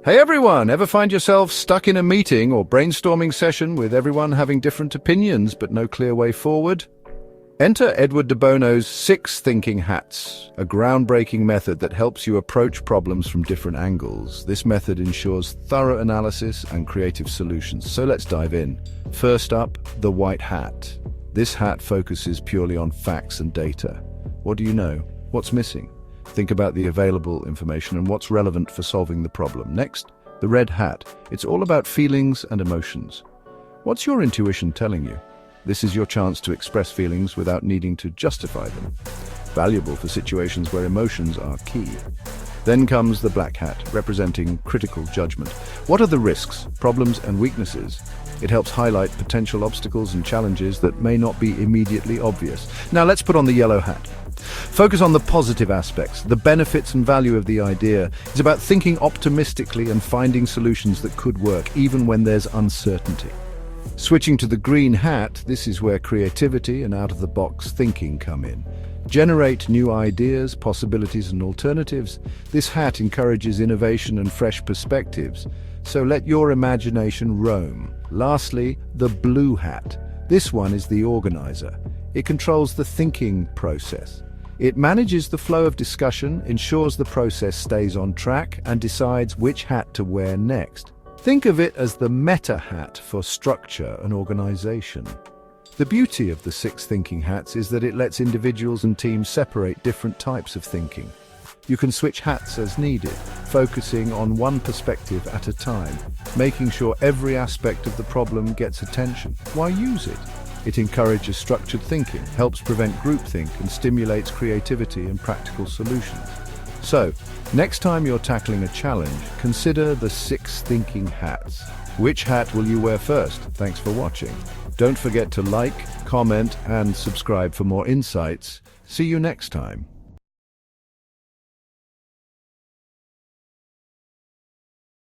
Hey everyone, ever find yourself stuck in a meeting or brainstorming session with everyone having different opinions but no clear way forward? Enter Edward de Bono's 6 Thinking Hats, a groundbreaking method that helps you approach problems from different angles. This method ensures thorough analysis and creative solutions. So let's dive in. First up, the white hat. This hat focuses purely on facts and data. What do you know? What's missing? Think about the available information and what's relevant for solving the problem. Next, the red hat. It's all about feelings and emotions. What's your intuition telling you? This is your chance to express feelings without needing to justify them. Valuable for situations where emotions are key. Then comes the black hat, representing critical judgment. What are the risks, problems, and weaknesses? It helps highlight potential obstacles and challenges that may not be immediately obvious. Now let's put on the yellow hat. Focus on the positive aspects, the benefits and value of the idea. It's about thinking optimistically and finding solutions that could work, even when there's uncertainty. Switching to the green hat, this is where creativity and out-of-the-box thinking come in. Generate new ideas, possibilities, and alternatives. This hat encourages innovation and fresh perspectives, so let your imagination roam. Lastly, the blue hat. This one is the organizer. It controls the thinking process. It manages the flow of discussion, ensures the process stays on track, and decides which hat to wear next. Think of it as the meta hat for structure and organization. The beauty of the 6 thinking hats is that it lets individuals and teams separate different types of thinking. You can switch hats as needed, focusing on one perspective at a time, making sure every aspect of the problem gets attention. Why use it? It encourages structured thinking, helps prevent groupthink, and stimulates creativity and practical solutions. So, next time you're tackling a challenge, consider the 6 thinking hats. Which hat will you wear first? Thanks for watching. Don't forget to like, comment, and subscribe for more insights. See you next time.